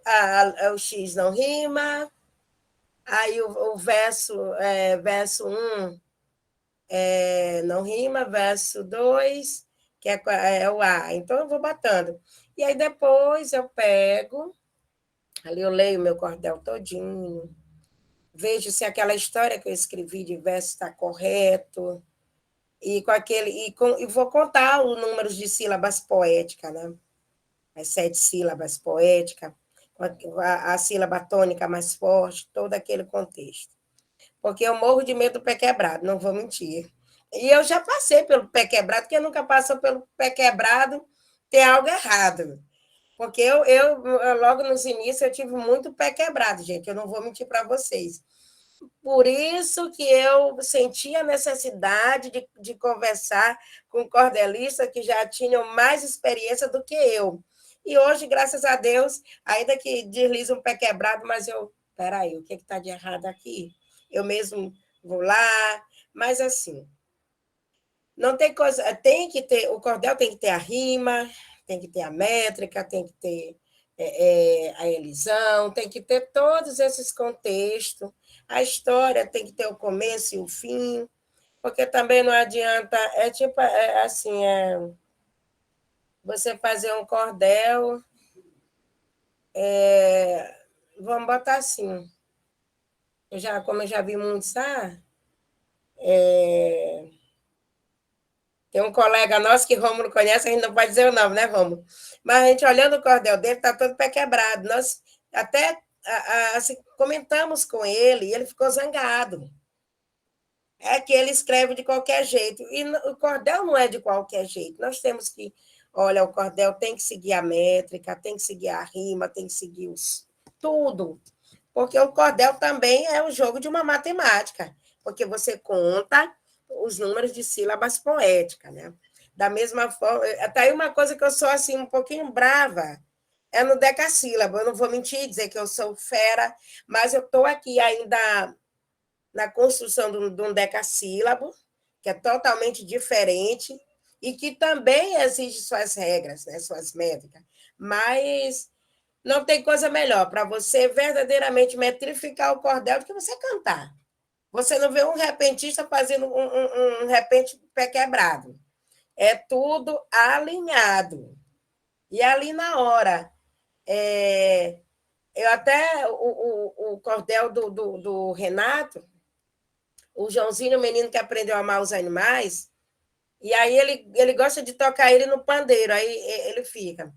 X não rima, aí o verso 1 não rima, verso 2, que é o A. Então, eu vou batendo. E aí, depois, eu pego, ali eu leio meu cordel todinho, vejo se aquela história que eu escrevi de verso está correto, e vou contar os números de sílabas poéticas, né? As 7 sílabas poéticas, a sílaba tônica mais forte, todo aquele contexto. Porque eu morro de medo do pé quebrado, não vou mentir. E eu já passei pelo pé quebrado, quem nunca passou pelo pé quebrado tem algo errado. Porque eu logo nos inícios, eu tive muito pé quebrado, gente, eu não vou mentir para vocês. Por isso que eu senti a necessidade de conversar com cordelistas que já tinham mais experiência do que eu. E hoje, graças a Deus, ainda que desliza um pé quebrado, mas peraí, o que está de errado aqui? Eu mesmo vou lá, mas assim, não tem coisa, o cordel tem que ter a rima, tem que ter a métrica, tem que ter a elisão, tem que ter todos esses contextos. A história tem que ter o começo e o fim, porque também não adianta, você fazer um cordel, vamos botar assim, como eu já vi muitos, tem um colega nosso que Rômulo conhece, a gente não pode dizer o nome, né, Rômulo? Mas a gente olhando o cordel dele, está todo pé quebrado. Nós até assim, comentamos com ele e ele ficou zangado. É que ele escreve de qualquer jeito. E o cordel não é de qualquer jeito. Nós temos que, olha, o cordel tem que seguir a métrica, tem que seguir a rima, tem que seguir tudo. Porque o cordel também é um jogo de uma matemática. Porque você conta os números de sílabas poéticas, né? Da mesma forma, até aí uma coisa que eu sou assim um pouquinho brava é no decassílabo. Eu não vou mentir dizer que eu sou fera, mas eu estou aqui ainda na construção de um decassílabo, que é totalmente diferente e que também exige suas regras, né? Suas métricas. Mas não tem coisa melhor para você verdadeiramente metrificar o cordel do que você cantar. Você não vê um repentista fazendo um repente pé quebrado. É tudo alinhado. E ali na hora, eu até o cordel do Renato, o Joãozinho, o menino que aprendeu a amar os animais, e aí ele gosta de tocar ele no pandeiro, aí ele fica...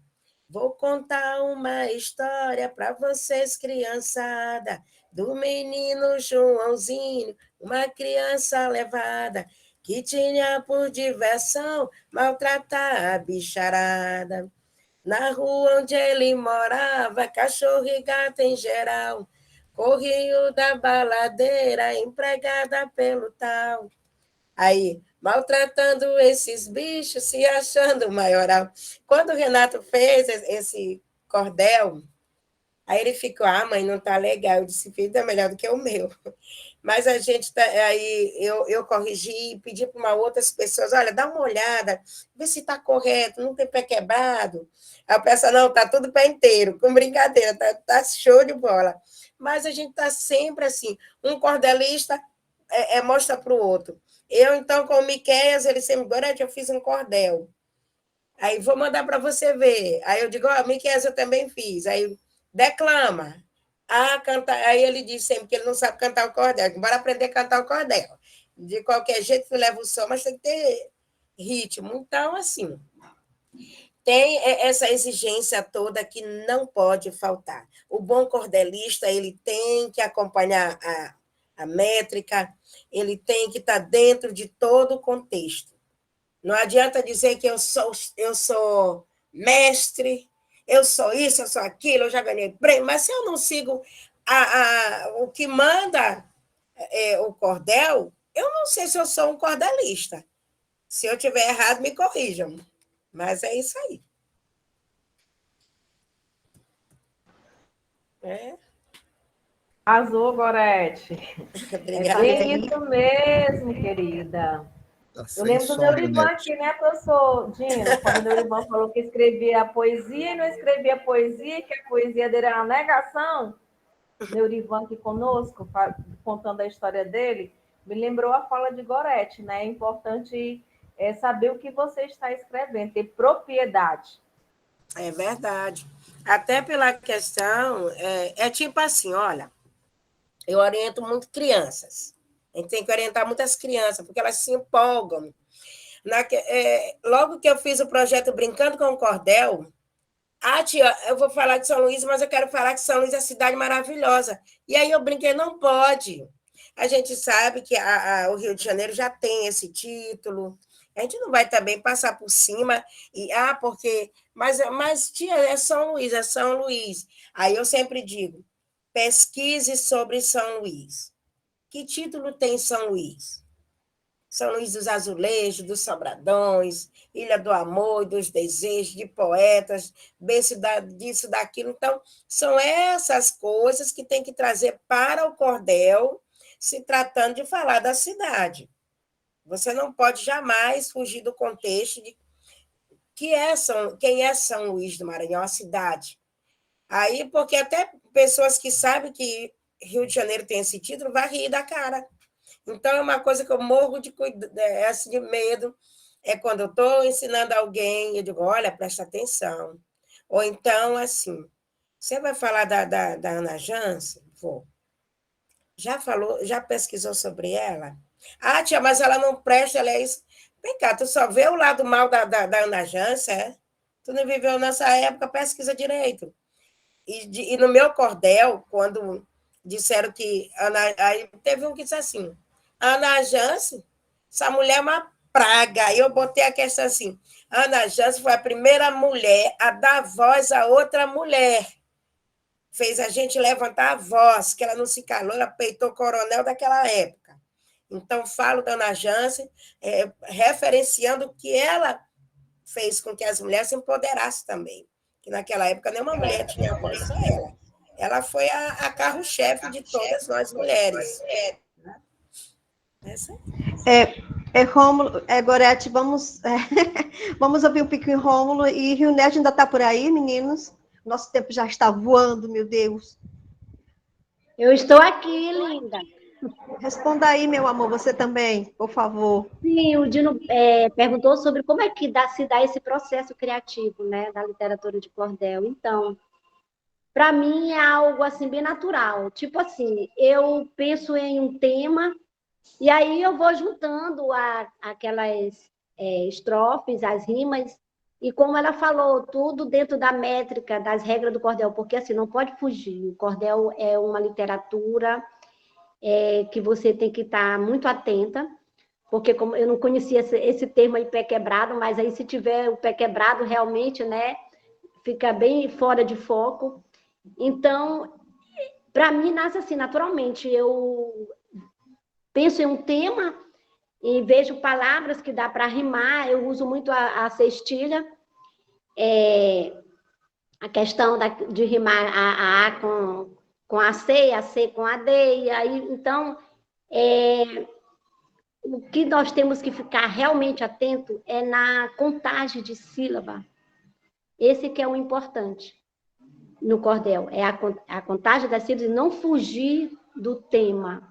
Vou contar uma história para vocês, criançada, do menino Joãozinho, uma criança levada, que tinha por diversão maltratar a bicharada. Na rua onde ele morava, cachorro e gato em geral, corriam da baladeira, empregada pelo tal. Aí, maltratando esses bichos, se achando maioral. Quando o Renato fez esse cordel, aí ele ficou, mãe, não tá legal. Eu disse, filho, é melhor do que o meu. Mas a gente, aí eu corrigi, pedi para uma outras pessoas, olha, dá uma olhada, vê se está correto, não tem pé quebrado. Aí o pessoal, não, tá tudo pé inteiro, com brincadeira, tá show de bola. Mas a gente está sempre assim, um cordelista mostra para o outro. Eu, então, com o Miqueias, ele sempre, Gorete, eu fiz um cordel. Aí, vou mandar para você ver. Aí eu digo, Miqueias, eu também fiz. Aí, declama. Canta. Aí ele diz sempre que ele não sabe cantar o cordel. Bora aprender a cantar o cordel. De qualquer jeito, leva o som, mas tem que ter ritmo. Então, assim, tem essa exigência toda que não pode faltar. O bom cordelista, ele tem que acompanhar a métrica, ele tem que estar dentro de todo o contexto. Não adianta dizer que eu sou mestre, eu sou isso, eu sou aquilo, eu já ganhei prêmio, mas se eu não sigo o que manda o cordel, eu não sei se eu sou um cordelista. Se eu tiver errado, me corrijam. Mas é isso aí. Arrasou, Gorete. Obrigada. É bem isso mesmo, querida. Tá Eu lembro do Neurivan aqui, né, professor Dino? Quando o Neurivan falou que escrevia poesia e não escrevia poesia, que a poesia dele era uma negação. Neurivan aqui conosco, contando a história dele, me lembrou a fala de Gorete, né? É importante saber o que você está escrevendo, ter propriedade. É verdade. Até pela questão, tipo assim, olha, eu oriento muito crianças. A gente tem que orientar muitas crianças, porque elas se empolgam. Logo que eu fiz o projeto Brincando com o Cordel, tia, eu vou falar de São Luís, mas eu quero falar que São Luís é uma cidade maravilhosa. E aí eu brinquei, não pode. A gente sabe que o Rio de Janeiro já tem esse título. A gente não vai também passar por cima e porque mas tia, é São Luís, é São Luís. Aí eu sempre digo, pesquise sobre São Luís. Que título tem São Luís? São Luís dos Azulejos, dos Sobradões, Ilha do Amor e dos Desejos, de poetas, berço disso, daquilo. Então, são essas coisas que tem que trazer para o cordel, se tratando de falar da cidade. Você não pode jamais fugir do contexto de quem é São Luís do Maranhão, a cidade. Aí, porque até pessoas que sabem que Rio de Janeiro tem esse título, vai rir da cara. Então, é uma coisa que eu morro de medo, é quando eu estou ensinando alguém, eu digo, olha, presta atenção. Ou então, assim, você vai falar da Ana Jance? Vou. Já falou, já pesquisou sobre ela? Tia, mas ela não presta, ela é isso. Vem cá, tu só vê o lado mal da Ana Jance, é? Tu não viveu nessa época, pesquisa direito. E no meu cordel, quando disseram que... aí teve um que disse assim, Ana Jance, essa mulher é uma praga. Aí eu botei a questão assim, Ana Jance foi a primeira mulher a dar voz a outra mulher. Fez a gente levantar a voz, que ela não se calou, ela peitou o coronel daquela época. Então, falo da Ana Jance, referenciando o que ela fez com que as mulheres se empoderassem também. Que naquela época nenhuma mulher tinha voz, só ela. Ela foi a carro-chefe de todas nós mulheres. Essa Rômulo, Gorete, vamos ouvir um pouquinho Rômulo, e Rio Nerd ainda está por aí, meninos? Nosso tempo já está voando, meu Deus. Eu estou aqui, linda. Responda aí, meu amor, você também, por favor. Sim, o Dino perguntou sobre como é que se dá esse processo criativo, né, da literatura de cordel. Então, para mim é algo assim bem natural. Tipo assim, eu penso em um tema e aí eu vou juntando aquelas estrofes, as rimas, E como ela falou, tudo dentro da métrica, das regras do cordel, porque assim, não pode fugir. O cordel é uma literatura que você tem que estar muito atenta, porque como eu não conhecia esse termo aí, pé quebrado, mas aí se tiver o pé quebrado, realmente, né, fica bem fora de foco. Então, para mim, nasce assim, naturalmente. Eu penso em um tema e vejo palavras que dá para rimar. Eu uso muito a cestilha, a questão de rimar a com a C com a D. E aí, então, o que nós temos que ficar realmente atento é na contagem de sílaba. Esse que é o importante no cordel, é a contagem das sílabas e não fugir do tema.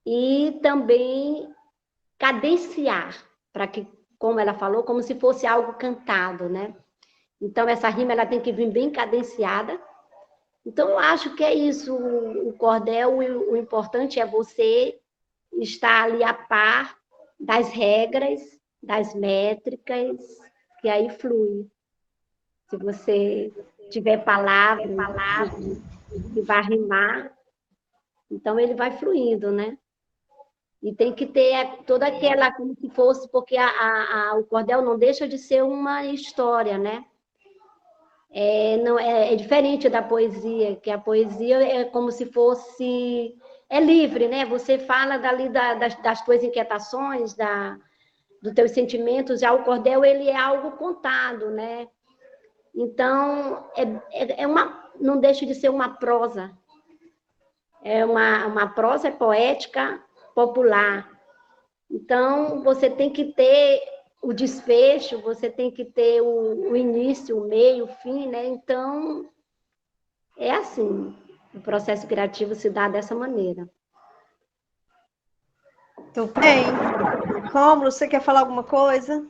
E também cadenciar, para que, como ela falou, como se fosse algo cantado, né? Então, essa rima ela tem que vir bem cadenciada. Então, eu acho que é isso, o cordel, o importante é você estar ali a par das regras, das métricas, que aí flui. Se você tiver palavra que vai rimar, então ele vai fluindo, né? E tem que ter toda aquela, como se fosse, porque o cordel não deixa de ser uma história, né? Não, é diferente da poesia, que a poesia é como se fosse... É livre, né? Você fala dali das tuas inquietações, dos teus sentimentos, já o cordel, ele é algo contado, né? Então, não deixa de ser uma prosa. É uma prosa poética popular. Então, você tem que ter o desfecho, você tem que ter o início, o meio, o fim, né? Então, é assim. O processo criativo se dá dessa maneira. Muito bem. Rômulo, você quer falar alguma coisa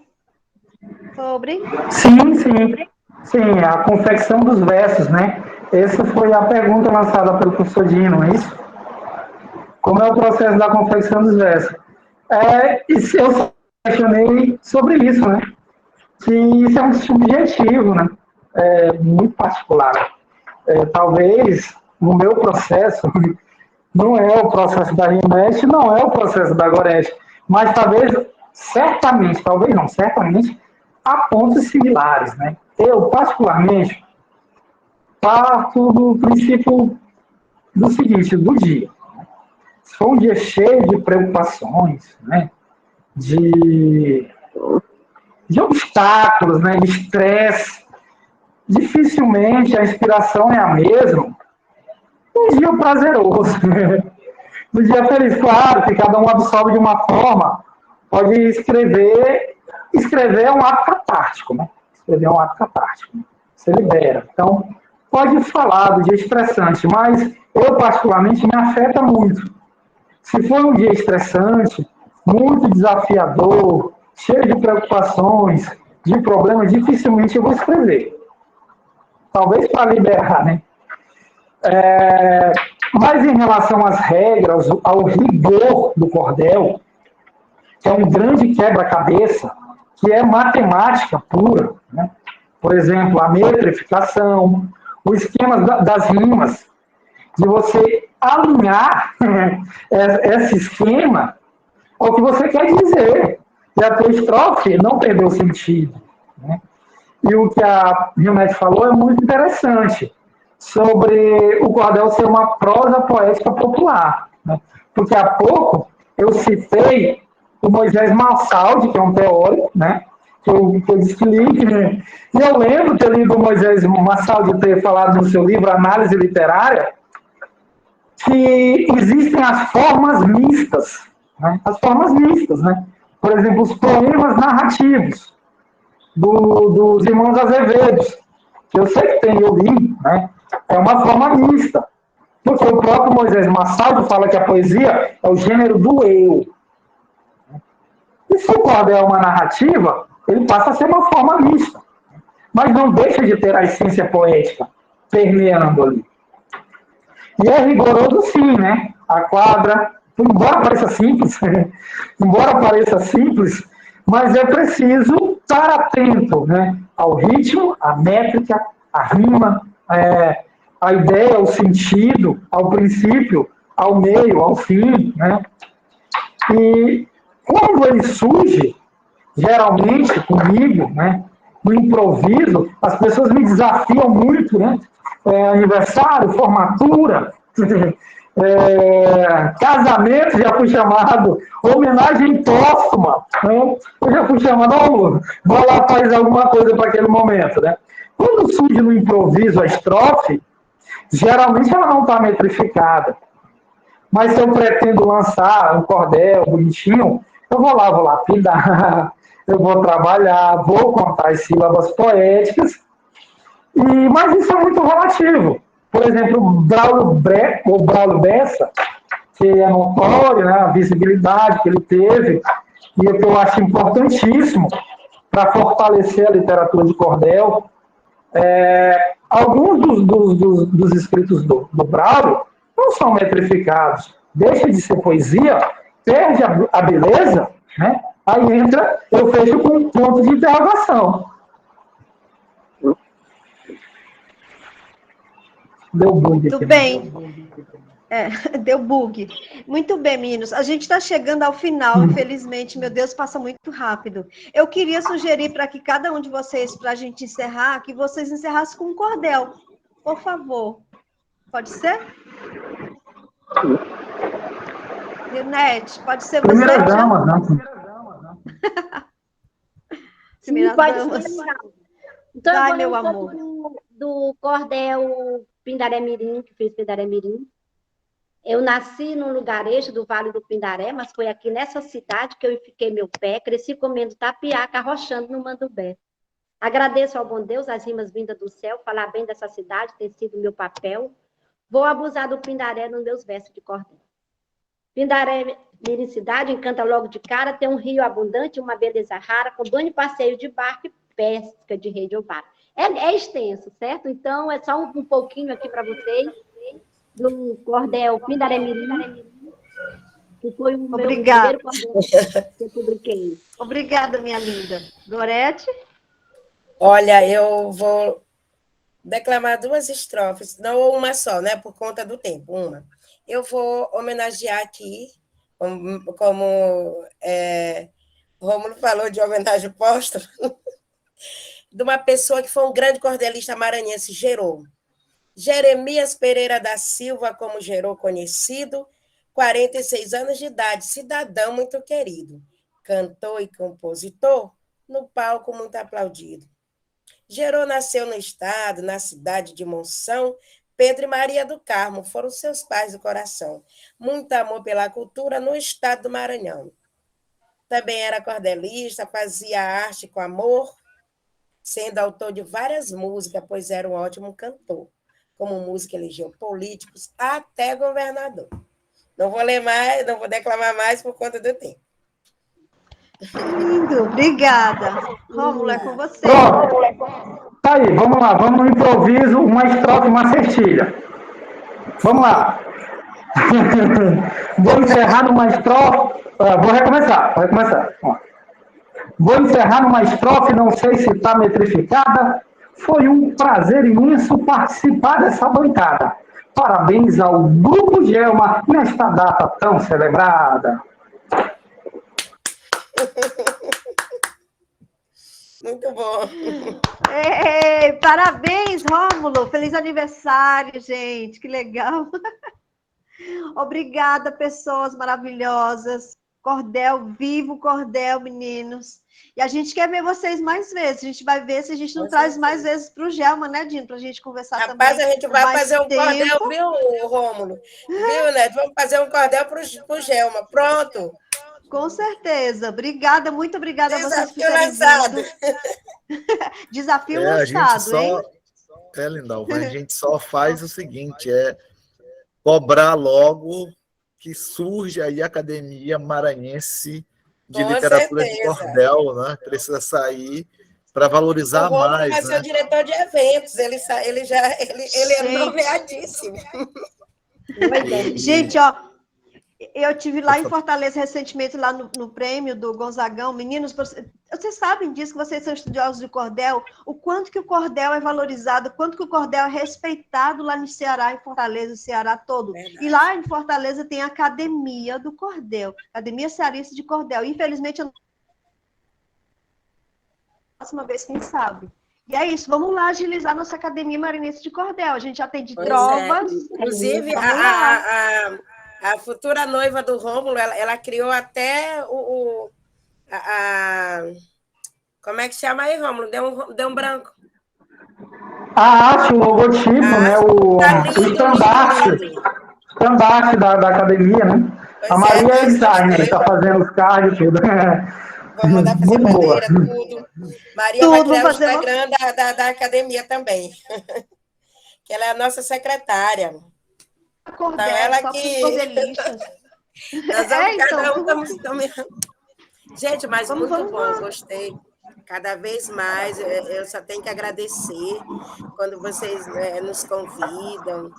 sobre? Sim, a confecção dos versos, né? Essa foi a pergunta lançada pelo professor Dino, não é isso? Como é o processo da confecção dos versos? Eu questionei sobre isso, né? Que isso é um subjetivo, né? Muito particular. Talvez, no meu processo, não é o processo da Rimete, não é o processo da Gorete, mas certamente, há pontos similares, né? Eu, particularmente, parto do princípio do seguinte, do dia. Se for um dia cheio de preocupações, né? De obstáculos, né? De estresse, dificilmente a inspiração é a mesma. Um dia prazeroso, um dia feliz, claro, que cada um absorve de uma forma, pode escrever é um ato catártico, né? Escrever é um ato catártico, né? Você libera. Então, pode falar do dia estressante, mas eu, particularmente, me afeta muito. Se for um dia estressante, muito desafiador, cheio de preocupações, de problemas, dificilmente eu vou escrever. Talvez para liberar, né? Mas em relação às regras, ao rigor do cordel, que é um grande quebra-cabeça, que é matemática pura, né? Por exemplo, a metrificação, o esquema das rimas, de você alinhar esse esquema ao que você quer dizer, e a tua estrofe não perdeu sentido, né? E o que a Rimete falou é muito interessante, sobre o cordel ser uma prosa poética popular, né? Porque há pouco eu citei o Moisés Massaldi, que é um teórico, né? que eu disse que li, né? E eu lembro ter lido o Moisés Massaldi ter falado no seu livro Análise Literária, que existem as formas mistas, né? As formas mistas, né? Por exemplo, os poemas narrativos dos irmãos Azevedos, que eu sei que tem, eu li, né? É uma forma mista, porque o próprio Moisés Massaldi fala que a poesia é o gênero do eu. E se o cordel é uma narrativa, ele passa a ser uma forma mista, mas não deixa de ter a essência poética permeando ali. E é rigoroso sim, né? A quadra, embora pareça simples, mas é preciso estar atento, né, ao ritmo, à métrica, à rima, à ideia, ao sentido, ao princípio, ao meio, ao fim, né? E quando ele surge, geralmente comigo, né, no improviso, as pessoas me desafiam muito, né? Aniversário, formatura, casamento, já fui chamado, homenagem póstuma, né? Eu já fui chamado, vou lá fazer alguma coisa para aquele momento, né? Quando surge no improviso a estrofe, geralmente ela não está metrificada. Mas se eu pretendo lançar um cordel bonitinho, eu vou lapidar, eu vou trabalhar, vou contar as sílabas poéticas, mas isso é muito relativo. Por exemplo, o Braulio Bessa, que é notório, né, a visibilidade que ele teve, e o que eu acho importantíssimo para fortalecer a literatura de cordel, alguns dos escritos do Braulio não são metrificados, deixa de ser poesia, perde a beleza, né? Aí eu fecho com um ponto de interrogação. Deu bug aqui. Muito bem. Deu bug. Muito bem, meninos. A gente está chegando ao final, infelizmente, meu Deus, passa muito rápido. Eu queria sugerir para que cada um de vocês, para a gente encerrar, que vocês encerrassem com um cordel. Por favor. Pode ser? Leonete, pode ser você? Primeira dama, né? Primeira dama. Então, vai, eu vou ler meu um amor. pouco do cordel Pindaré Mirim, que fez Pindaré Mirim. Eu nasci num lugarejo do Vale do Pindaré, mas foi aqui nessa cidade que eu fiquei meu pé, cresci comendo tapiaca, arrochando no Mandubé. Agradeço ao bom Deus as rimas vindas do céu, falar bem dessa cidade tem sido meu papel. Vou abusar do Pindaré nos meus versos de cordel. Pindaré, Mirim cidade, encanta logo de cara, tem um rio abundante, uma beleza rara, com banho e passeio de barco e pesca de rede ou vara. É extenso, certo? Então, é só um pouquinho aqui para vocês do cordel Pindaré Mirim, que foi o meu primeiro cordel que eu publiquei. Obrigada, minha linda. Gorete? Olha, eu vou declamar 2 estrofes, não uma só, né? Por conta do tempo, uma. Eu vou homenagear aqui, como Rômulo falou de homenagem póstuma, de uma pessoa que foi um grande cordelista maranhense, gerou. Jeremias Pereira da Silva, como gerou conhecido, 46 anos de idade, cidadão muito querido, cantor e compositor, no palco muito aplaudido. Gerou nasceu no estado, na cidade de Monção, Pedro e Maria do Carmo foram seus pais do coração. Muito amor pela cultura no estado do Maranhão. Também era cordelista, fazia arte com amor, sendo autor de várias músicas, pois era um ótimo cantor. Como música elegeu políticos até governador. Não vou ler mais, não vou declamar mais por conta do tempo. Lindo, obrigada. Rômulo, é com você. Pronto. Tá aí, vamos lá, vamos no improviso, uma estrofe, uma cestilha. Vamos lá. Vou encerrar numa estrofe. Vou recomeçar. Vou encerrar numa estrofe, não sei se está metrificada. Foi um prazer imenso participar dessa bancada. Parabéns ao Grupo Gelma nesta data tão celebrada. Muito bom. Parabéns, Rômulo. Feliz aniversário, gente. Que legal. Obrigada, pessoas maravilhosas. Cordel, vivo cordel, meninos. E a gente quer ver vocês mais vezes. A gente vai ver se a gente não traz mais vezes para o Gelma, né, Dino? Para a gente conversar também. Rapaz, a gente vai fazer um cordel, viu, Rômulo? Viu, Neto? Vamos fazer um cordel para o Gelma. Pronto. Com certeza. Obrigada, muito obrigada a vocês por terem lançado. vindo. Desafio lançado, hein? Lindalva, a gente só faz o seguinte, cobrar logo que surge aí a Academia Maranhense de Literatura de Cordel, né? Precisa sair para valorizar mais. Vai ser o diretor de eventos, ele é nomeadíssimo. Gente, ó, Eu tive lá em Fortaleza recentemente, lá no prêmio do Gonzagão. Meninos, vocês sabem disso, que vocês são estudiosos de cordel, o quanto que o cordel é valorizado, o quanto que o cordel é respeitado lá no Ceará, em Fortaleza, o Ceará todo. Verdade. E lá em Fortaleza tem a Academia do Cordel, Academia Cearense de Cordel. Infelizmente, eu próxima vez, quem sabe. E é isso, vamos lá agilizar nossa Academia Maranhense de Cordel. A gente já tem de Pois trovas. Inclusive, Vamos lá. a futura noiva do Rômulo, ela criou até como é que chama aí, Rômulo? Deu um branco. A arte, o logotipo, né? O Tá lindo, estandarte. lindo, lindo. Estandarte da academia, né? Pois A Maria é eu designer, está fazendo os cards e tudo. vou mandar fazer Muito boa. bandeira, tudo. Maria vai Tudo, criar o fazer Instagram da academia também. Que ela é a nossa secretária. Cordel, Então, ela só para os que... cordelistas. Nós vamos, cada um estamos... Gente, mas Vamos muito bom, lá. gostei. Cada vez mais, eu só tenho que agradecer quando vocês nos convidam.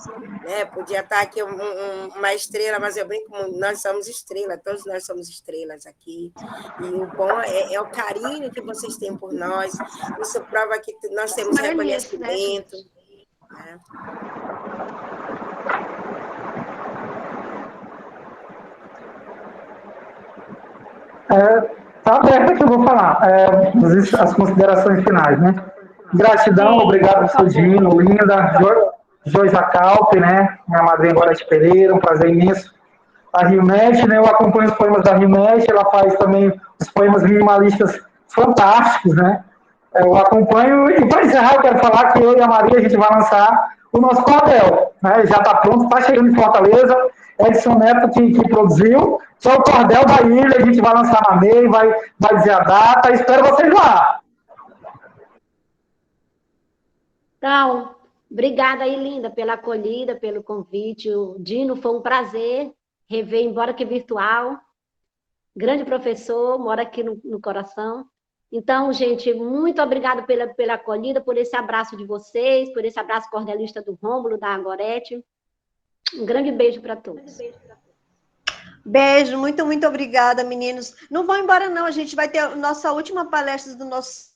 Né? Podia estar aqui uma estrela, mas eu brinco, nós somos estrelas, todos nós somos estrelas aqui. E o bom é o carinho que vocês têm por nós. Isso prova que nós temos reconhecimento. Né? Tá aberto que eu vou falar. As considerações finais, né? Gratidão, obrigado ao seu Dino, linda. Joisa Calpe, né? Minha madrinha Gorete Pereira, um prazer imenso. A Rio Met, né? Eu acompanho os poemas da Rio Met, ela faz também os poemas minimalistas fantásticos, né? Eu acompanho, e para encerrar, eu quero falar que eu e a Maria, a gente vai lançar o nosso cordel, né? Já está pronto, está chegando em Fortaleza, Edson Neto que produziu, só o cordel da ilha, a gente vai lançar na MEI, vai dizer a data, espero vocês lá. Então, obrigada aí, linda, pela acolhida, pelo convite. O Dino, foi um prazer rever, embora que virtual. Grande professor, mora aqui no coração. Então, gente, muito obrigada pela acolhida, por esse abraço de vocês, por esse abraço cordelista do Rômulo, da Gorete. Um grande beijo para todos. Beijo, muito, muito obrigada, meninos. Não vão embora, não. A gente vai ter a nossa última palestra do nosso